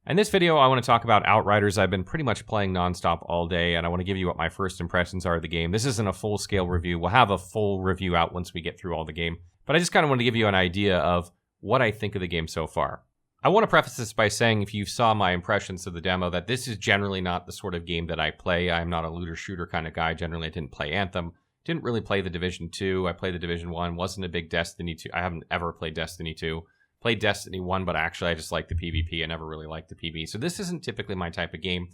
In this video, I want to talk about Outriders. I've been pretty much playing nonstop all day, and I want to give you what my first impressions are of the game. This isn't a full-scale review. We'll have a full review out once we get through all the game, but I just kind of want to give you an idea of what I think of the game so far. I want to preface this by saying, if you saw my impressions of the demo, that this is generally not the sort of game that I play. I'm not a looter-shooter kind of guy. Generally, I didn't play Anthem. Didn't really play the Division 2. I played the Division 1. Wasn't a big Destiny 2. I haven't ever played Destiny 2. Played Destiny 1, but actually I just like the PvP. I never really liked the PvP. So this isn't typically my type of game.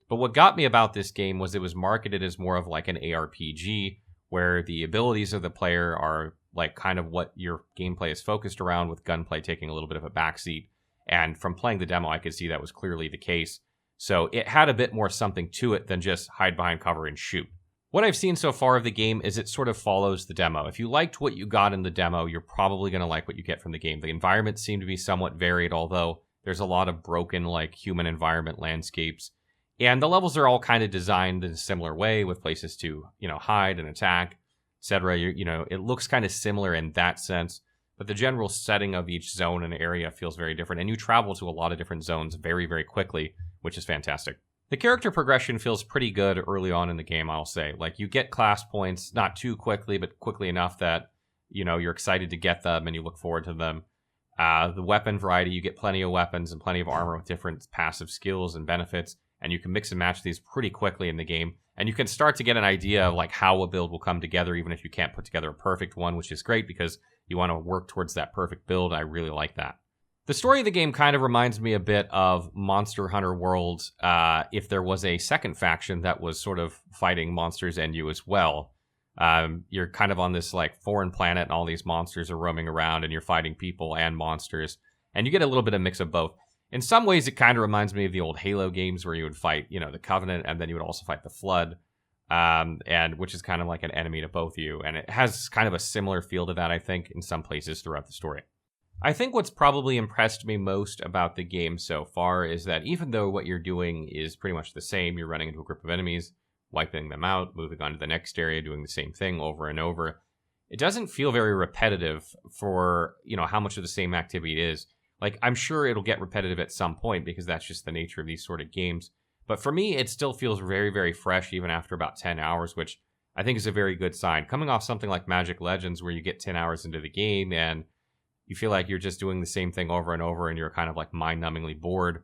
But what got me about this game was it was marketed as more of like an ARPG, where the abilities of the player are like kind of what your gameplay is focused around, with gunplay taking a little bit of a backseat. And from playing the demo, I could see that was clearly the case. So it had a bit more something to it than just hide behind cover and shoot. What I've seen so far of the game is it sort of follows the demo. If you liked what you got in the demo, you're probably going to like what you get from the game. The environments seem to be somewhat varied, although there's a lot of broken, like, human environment landscapes. And the levels are all kind of designed in a similar way, with places to, hide and attack, etc. It looks kind of similar in that sense, but the general setting of each zone and area feels very different. And you travel to a lot of different zones very, very quickly, which is fantastic. The character progression feels pretty good early on in the game, I'll say. Like, you get class points, not too quickly, but quickly enough that, you're excited to get them and you look forward to them. The weapon variety, you get plenty of weapons and plenty of armor with different passive skills and benefits, and you can mix and match these pretty quickly in the game. And you can start to get an idea of like how a build will come together, even if you can't put together a perfect one, which is great because you want to work towards that perfect build. I really like that. The story of the game kind of reminds me a bit of Monster Hunter World, if there was a second faction that was sort of fighting monsters and you as well. You're kind of on this like foreign planet, and all these monsters are roaming around, and you're fighting people and monsters, and you get a little bit of mix of both. In some ways, it kind of reminds me of the old Halo games, where you would fight, the Covenant, and then you would also fight the Flood, and which is kind of like an enemy to both of you. And it has kind of a similar feel to that, I think, in some places throughout the story. I think what's probably impressed me most about the game so far is that even though what you're doing is pretty much the same, you're running into a group of enemies, wiping them out, moving on to the next area, doing the same thing over and over, it doesn't feel very repetitive for, how much of the same activity it is. Like, I'm sure it'll get repetitive at some point because that's just the nature of these sort of games. But for me, it still feels very, very fresh even after about 10 hours, which I think is a very good sign. Coming off something like Magic Legends, where you get 10 hours into the game and you feel like you're just doing the same thing over and over and you're kind of like mind-numbingly bored.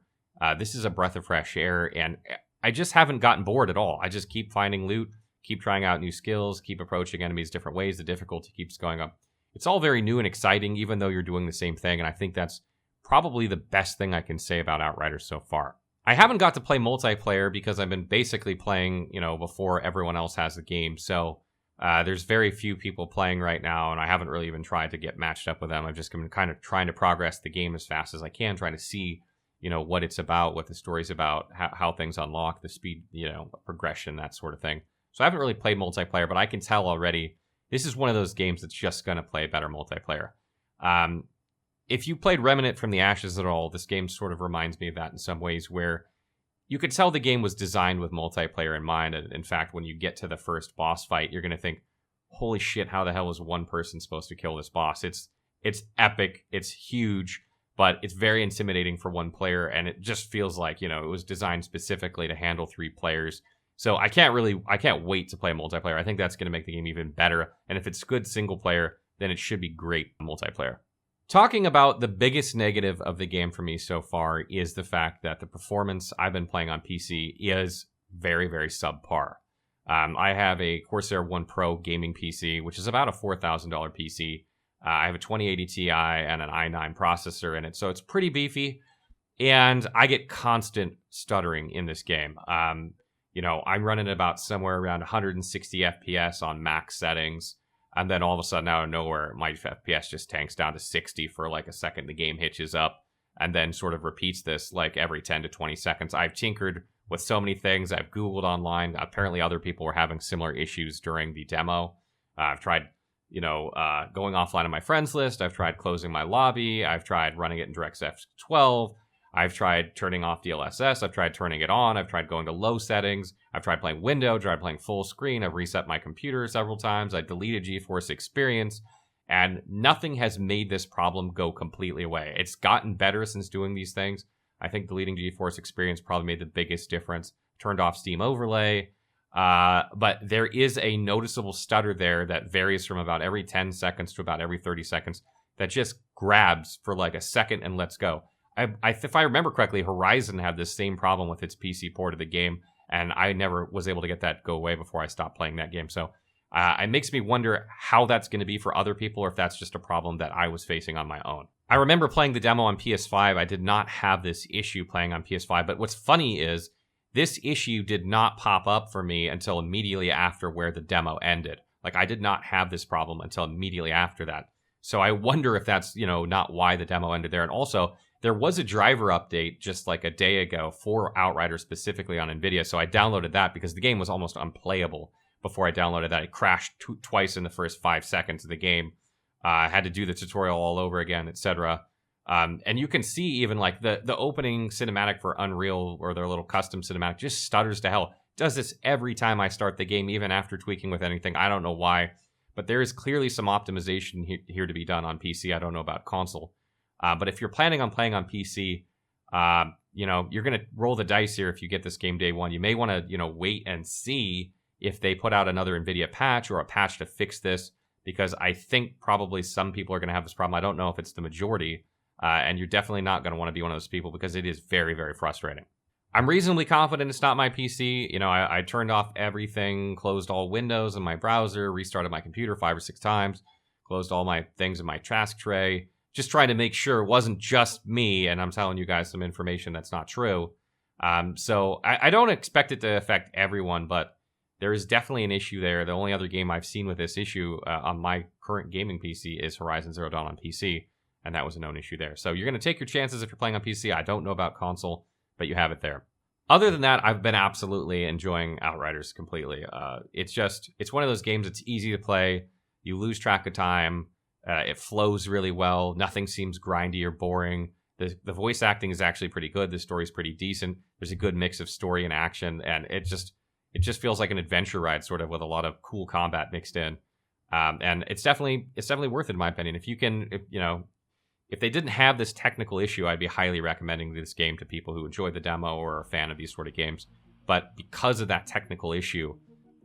This is a breath of fresh air, and I just haven't gotten bored at all. I just keep finding loot, keep trying out new skills, keep approaching enemies different ways. The difficulty keeps going up. It's all very new and exciting, even though you're doing the same thing, and I think that's probably the best thing I can say about Outriders so far. I haven't got to play multiplayer because I've been basically playing, before everyone else has the game, so there's very few people playing right now, and I haven't really even tried to get matched up with them. I've just been kind of trying to progress the game as fast as I can, trying to see, what it's about, what the story's about, how things unlock, the speed, progression, that sort of thing. So I haven't really played multiplayer, but I can tell already this is one of those games that's just going to play better multiplayer. If you played Remnant from the Ashes at all, this game sort of reminds me of that in some ways, where you could tell the game was designed with multiplayer in mind. And in fact, when you get to the first boss fight, you're going to think, holy shit, how the hell is one person supposed to kill this boss? It's epic, it's huge, but it's very intimidating for one player, and it just feels like, it was designed specifically to handle 3 players. So I can't wait to play multiplayer. I think that's going to make the game even better. And if it's good single player, then it should be great multiplayer. Talking about the biggest negative of the game for me so far is the fact that the performance I've been playing on PC is very, very subpar. I have a Corsair One Pro gaming PC, which is about a $4,000 PC. I have a 2080 Ti and an i9 processor in it, so it's pretty beefy. And I get constant stuttering in this game. I'm running about somewhere around 160 FPS on max settings. And then all of a sudden, out of nowhere, my FPS just tanks down to 60 for like a second. The game hitches up and then sort of repeats this like every 10 to 20 seconds. I've tinkered with so many things. I've Googled online. Apparently, other people were having similar issues during the demo. I've tried, going offline on my friends list. I've tried closing my lobby. I've tried running it in DirectX 12. I've tried turning off DLSS. I've tried turning it on. I've tried going to low settings. I've tried playing window, tried playing full screen. I've reset my computer several times. I deleted GeForce Experience, and nothing has made this problem go completely away. It's gotten better since doing these things. I think deleting GeForce Experience probably made the biggest difference. Turned off Steam Overlay. But there is a noticeable stutter there that varies from about every 10 seconds to about every 30 seconds that just grabs for like a second and lets go. If I remember correctly, Horizon had this same problem with its PC port of the game, and I never was able to get that to go away before I stopped playing that game. So it makes me wonder how that's going to be for other people, or if that's just a problem that I was facing on my own. I remember playing the demo on PS5. I did not have this issue playing on PS5, but what's funny is this issue did not pop up for me until immediately after where the demo ended. Like, I did not have this problem until immediately after that. So I wonder if that's, not why the demo ended there. And also, there was a driver update just like a day ago for Outriders specifically on NVIDIA. So I downloaded that because the game was almost unplayable before I downloaded that. It crashed twice in the first 5 seconds of the game. I had to do the tutorial all over again, etc. And you can see even like the opening cinematic for Unreal, or their little custom cinematic, just stutters to hell. Does this every time I start the game, even after tweaking with anything. I don't know why, but there is clearly some optimization here to be done on PC. I don't know about console. But if you're planning on playing on PC, you're going to roll the dice here if you get this game day one. You may want to, wait and see if they put out another NVIDIA patch or a patch to fix this, because I think probably some people are going to have this problem. I don't know if it's the majority, and you're definitely not going to want to be one of those people because it is very, very frustrating. I'm reasonably confident it's not my PC. I turned off everything, closed all windows in my browser, restarted my computer 5 or 6 times, closed all my things in my task tray, just trying to make sure it wasn't just me, and I'm telling you guys some information that's not true. So I don't expect it to affect everyone, but there is definitely an issue there. The only other game I've seen with this issue on my current gaming PC is Horizon Zero Dawn on PC, and that was a known issue there. So you're going to take your chances if you're playing on PC. I don't know about console, but you have it there. Other than that, I've been absolutely enjoying Outriders completely. It's one of those games that's easy to play. You lose track of time. It flows really well. Nothing seems grindy or boring. The voice acting is actually pretty good. The story's pretty decent. There's a good mix of story and action, and it just feels like an adventure ride, sort of, with a lot of cool combat mixed in. And it's definitely worth it, in my opinion. If they didn't have this technical issue, I'd be highly recommending this game to people who enjoy the demo or are a fan of these sort of games. But because of that technical issue,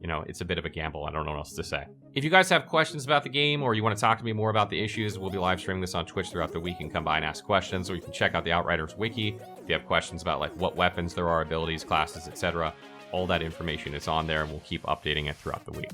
it's a bit of a gamble. I don't know what else to say. If you guys have questions about the game, or you want to talk to me more about the issues, we'll be live streaming this on Twitch throughout the week. You can come by and ask questions, or you can check out the Outriders wiki. If you have questions about like what weapons there are, abilities, classes, etc., all that information is on there, and we'll keep updating it throughout the week.